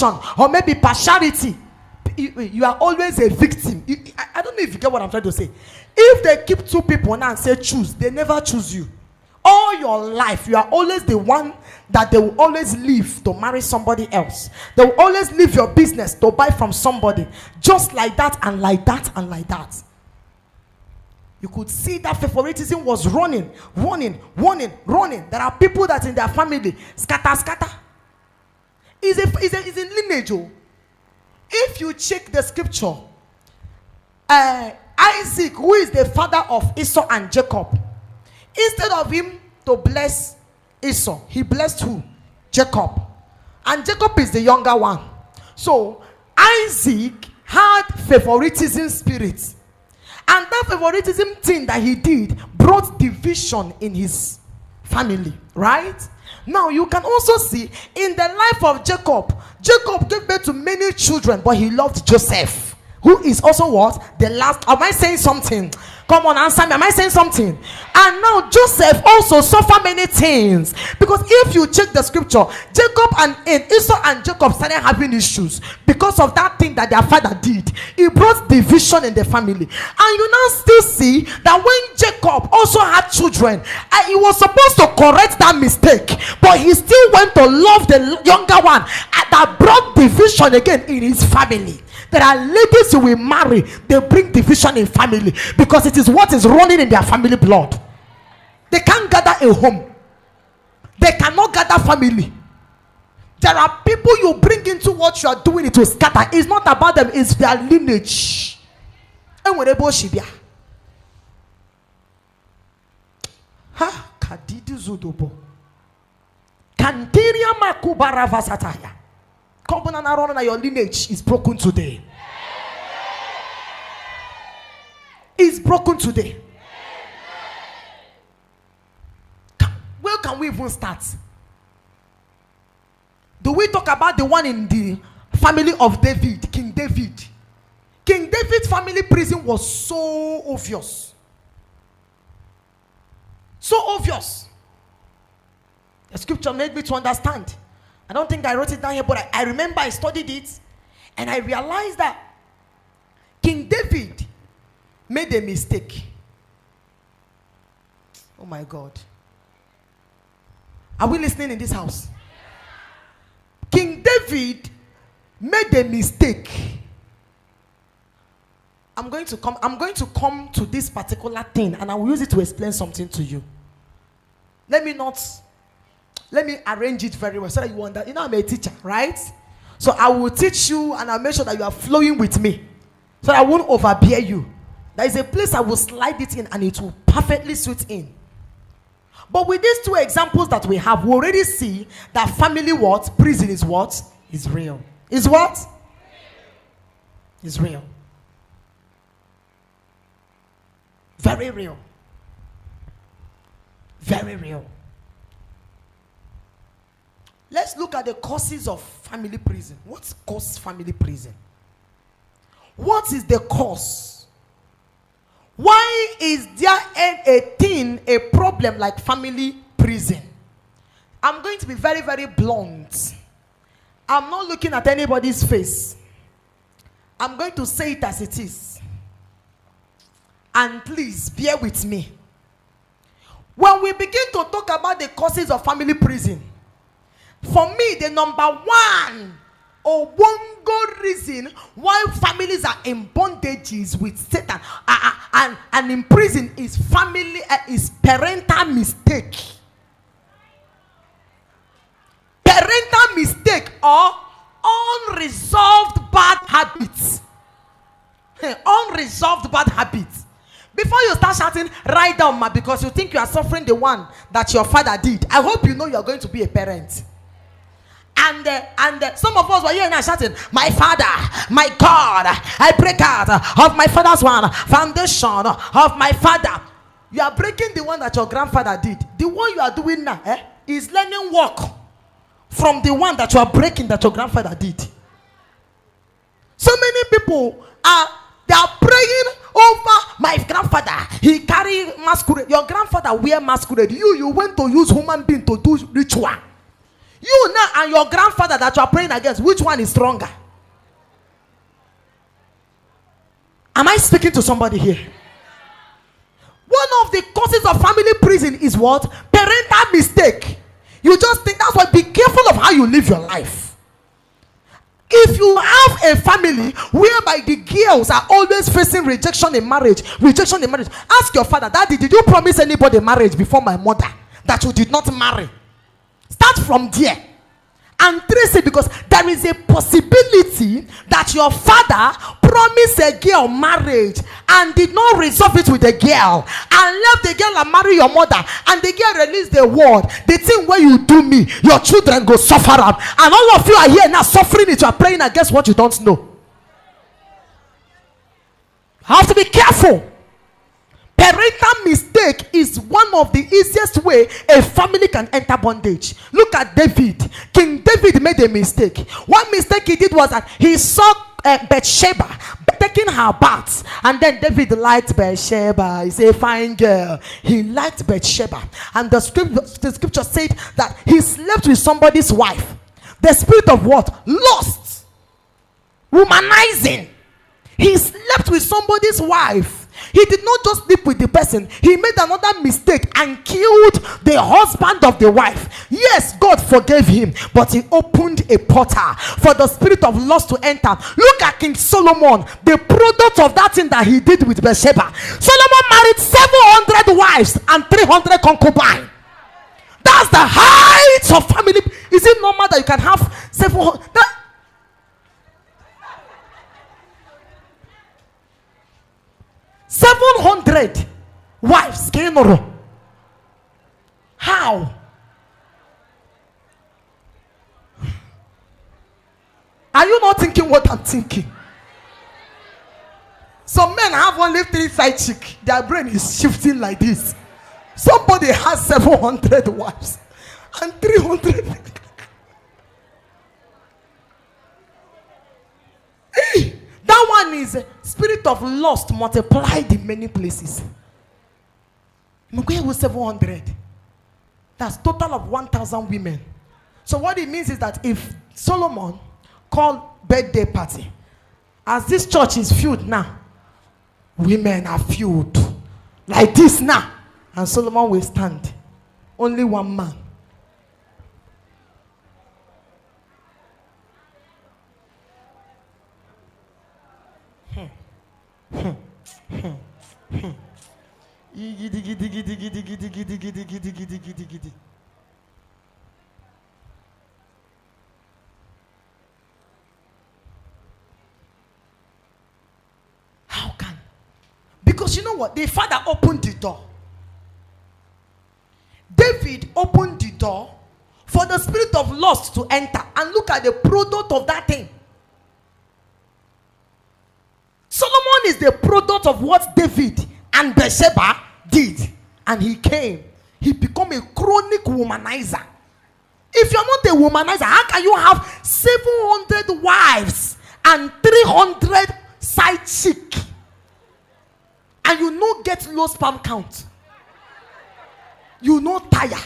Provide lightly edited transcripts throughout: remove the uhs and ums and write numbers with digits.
corruption or maybe partiality, you are always a victim. I don't know if you get what I'm trying to say. If they keep two people now and say choose, they never choose you. All your life, you are always the one that they will always leave to marry somebody else. They will always leave your business to buy from somebody. Just like that and like that and like that. You could see that favoritism was running. There are people that in their family scatter. It's a lineage. If you check the scripture, Isaac, who is the father of Esau and Jacob, instead of him to bless Esau, he blessed who? Jacob. And Jacob is the younger one. So Isaac had favoritism spirit. And that favoritism thing that he did brought division in his family, right? Now you can also see in the life of Jacob, Jacob gave birth to many children, but he loved Joseph, who is also what? The last. Am I saying something? Come on, answer me. Am I saying something? And now Joseph also suffered many things. Because if you check the scripture, Jacob and Esau and Jacob started having issues because of that thing that their father did. It brought division in the family. And you now still see that when Jacob also had children, he was supposed to correct that mistake, but he still went to love the younger one, and that brought division again in his family. There are ladies who will marry, they bring division in family because it is what is running in their family blood. They can't gather a home. They cannot gather family. There are people you bring into what you are doing, it will scatter. It's not about them, it's their lineage. And wherever Shibia. Ha kadidi zudobo. Kantiria makubara vasataya. Your lineage is broken today. It's broken today. Where can we even start? Do we talk about the one in the family of David, King David? King David's family prison was so obvious. So obvious. The scripture made me to understand. I don't think I wrote it down here, but I remember I studied it and I realized that King David made a mistake. Oh my God. Are we listening in this house? King David made a mistake. I'm going to come to this particular thing and I will use it to explain something to you. Let me arrange it very well so that you wonder. You know, I'm a teacher, right? So I will teach you and I'll make sure that you are flowing with me so that I won't overbear you. There is a place I will slide it in and it will perfectly suit in. But with these two examples that we have, we already see that family what? Prison is what? Is real. Is what? Is real. Very real. Very real. Let's look at the causes of family prison. What causes family prison? What is the cause? Why is there a problem like family prison? I'm going to be very, very blunt. I'm not looking at anybody's face. I'm going to say it as it is. And please bear with me. When we begin to talk about the causes of family prison, for me, the number one Obongo reason why families are in bondages with Satan and in prison is is parental mistake. Parental mistake or unresolved bad habits. Unresolved bad habits. Before you start shouting, write down, ma, because you think you are suffering the one that your father did. I hope you know you are going to be a parent. And some of us were here now shouting, my father, my God, I break out of my father's one foundation of my father. You are breaking the one that your grandfather did. The one you are doing now is learning work from the one that you are breaking that your grandfather did. So many people they are praying over my grandfather. He carry masquerade. Your grandfather wear masquerade. You went to use human being to do ritual. You now and your grandfather that you are praying against, which one is stronger? Am I speaking to somebody here? One of the causes of family prison is what? Parental mistake. You just think. That's why be careful of how you live your life. If you have a family whereby the girls are always facing rejection in marriage, ask your father, Daddy, did you promise anybody marriage before my mother that you did not marry? Start from there and trace it, because there is a possibility that your father promised a girl marriage and did not resolve it with the girl and left the girl and marry your mother, and the girl released the word, the thing where you do me, your children go suffer up, and all of you are here now suffering it. You are praying against what you don't know. You have to be careful. Parental mistake is one of the easiest way a family can enter bondage. Look at David. King David made a mistake. One mistake he did was that he saw Bathsheba taking her bath, and then David liked Bathsheba. He's a fine girl. He liked Bathsheba, and the scripture said that he slept with somebody's wife. The spirit of what? Lust, womanizing. He slept with somebody's wife. He did not just sleep with the person, he made another mistake and killed the husband of the wife. Yes, God forgave him, but he opened a portal for the spirit of lust to enter. Look at King Solomon, the product of that thing that he did with Bathsheba. Solomon married 700 wives and 300 concubines. That's the height of family. Is it normal that you can have 700? 700 wives. How? Are you not thinking what I'm thinking? Some men have only 3 side chick. Their brain is shifting like this. Somebody has 700 wives and 300. Hey, that one is spirit of lust multiplied in many places. 700. That's total of 1,000 women. So what it means is that if Solomon called birthday party, as this church is filled now, women are filled like this now, and Solomon will stand, only one man. How can? Because you know what? The father opened the door. David opened the door for the spirit of lust to enter, and look at the product of that thing. Solomon is the product of what David and Bathsheba did, and he became a chronic womanizer. If you're not a womanizer, how can you have 700 wives and 300 side chick, and you no get low sperm count? You no tire.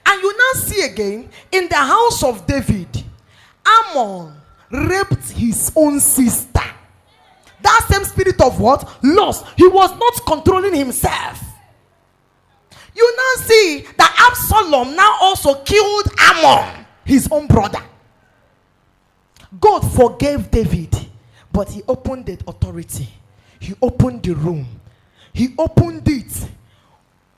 And you now see again in the house of David, Ammon raped his own sister. That same spirit of what? Lust. He was not controlling himself. You now see that Absalom now also killed Ammon, his own brother. God forgave David, but he opened the authority. He opened the room. He opened it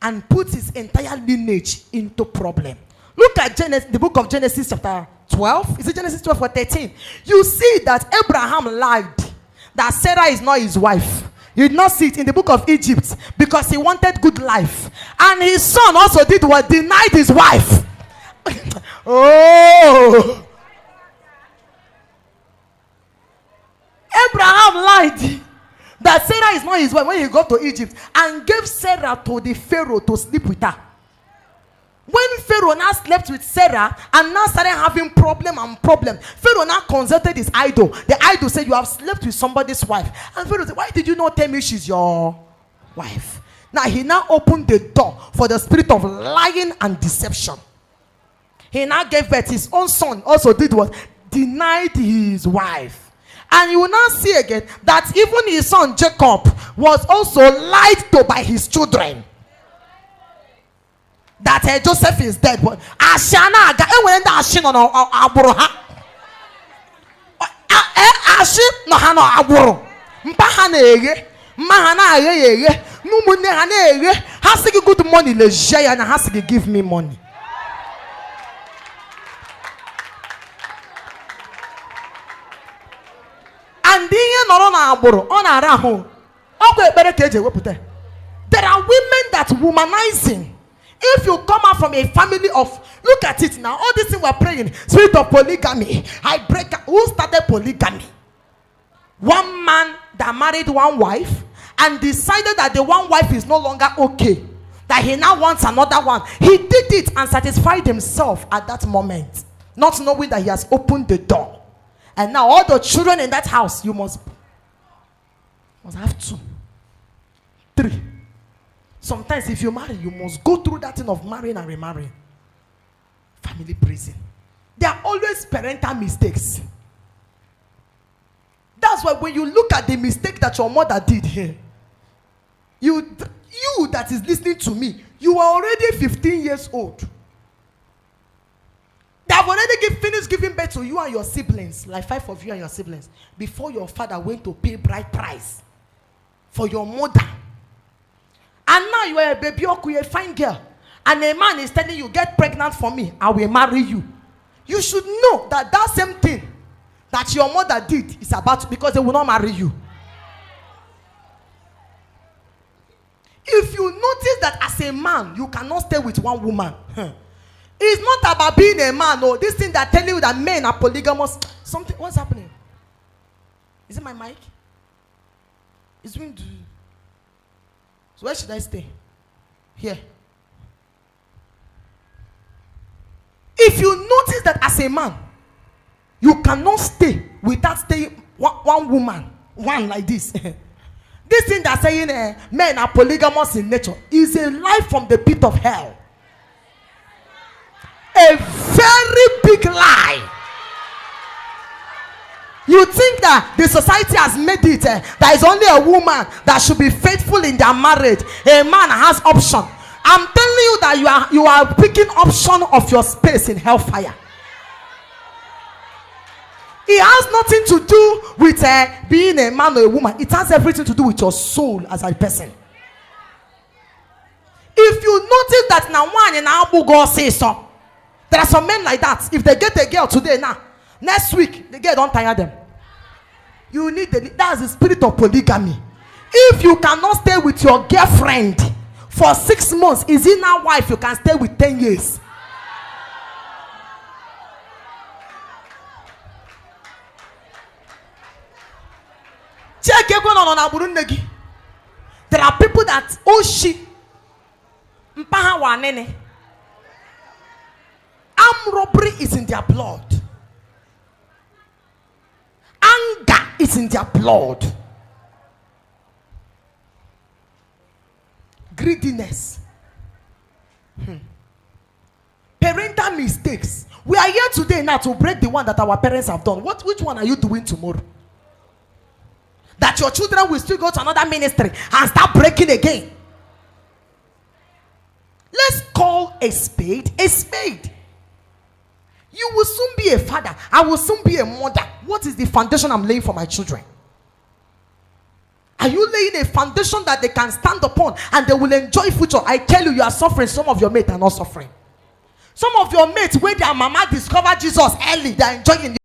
and put his entire lineage into problem. Look at Genesis, the book of Genesis chapter 12. Is it Genesis 12 or 13? You see that Abraham lied that Sarah is not his wife. You did not see it in the book of Egypt because he wanted good life. And his son also did what? Denied his wife. Oh. Abraham lied that Sarah is not his wife when he got to Egypt and gave Sarah to the Pharaoh to sleep with her. When Pharaoh now slept with Sarah and now started having problem, Pharaoh now consulted his idol. The idol said, you have slept with somebody's wife. And Pharaoh said, why did you not tell me she's your wife? Now he now opened the door for the spirit of lying and deception. He now gave birth. His own son also did what? Denied his wife. And you will now see again that even his son Jacob was also lied to by his children. That Joseph is dead. But Ashana aga when the Ashin on Abroha. Ashin no hano Abro. Mpahana ege. Mahana ege. No money hane ege. Has to good money le jaya and has to give me money. And there are women that womanizing. If you come out from a family of, look at it now, all this thing we're praying, spirit of polygamy. I break. Who started polygamy? One man that married one wife and decided that the one wife is no longer okay, that he now wants another one. He did it and satisfied himself at that moment, not knowing that he has opened the door. And now all the children in that house, you must have 2, 3. Sometimes if you marry, you must go through that thing of marrying and remarrying. Family prison. There are always parental mistakes. That's why when you look at the mistake that your mother did here, you that is listening to me, you are already 15 years old. They have already finished giving birth to you and your siblings, like 5 of you and your siblings, before your father went to pay bride price for your mother. And now you are a baby, you're a fine girl, and a man is telling you, get pregnant for me, I will marry you. You should know that that same thing that your mother did is about to, because they will not marry you. If you notice that as a man, you cannot stay with one woman, it's not about being a man. No, this thing that tell you that men are polygamous. Something. What's happening? Is it my mic? It's going to. So where should I stay? Here. If you notice that as a man, you cannot stay without staying one woman, one like this. This thing that's saying men are polygamous in nature is a lie from the pit of hell. A very big lie. You think that the society has made it that is only a woman that should be faithful in their marriage. A man has option. I'm telling you that you are picking option of your space in hellfire. It has nothing to do with being a man or a woman. It has everything to do with your soul as a person. If you notice that now one in Abu God says so, there are some men like that. If they get a girl today, now next week the girl don't tire them. You need that's the spirit of polygamy. If you cannot stay with your girlfriend for 6 months, is it now wife you can stay with 10 years? Check on Aburundegi. There are people that mpaha wa nene. Armed robbery is in their blood. Anger is in their blood. Greediness. Parental mistakes. We are here today now to break the one that our parents have done. Which one are you doing tomorrow? That your children will still go to another ministry and start breaking again. Let's call a spade a spade. You will soon be a father. I will soon be a mother. What is the foundation I'm laying for my children? Are you laying a foundation that they can stand upon and they will enjoy future? I tell you, you are suffering. Some of your mates are not suffering. Some of your mates, when their mama discovered Jesus early, they are enjoying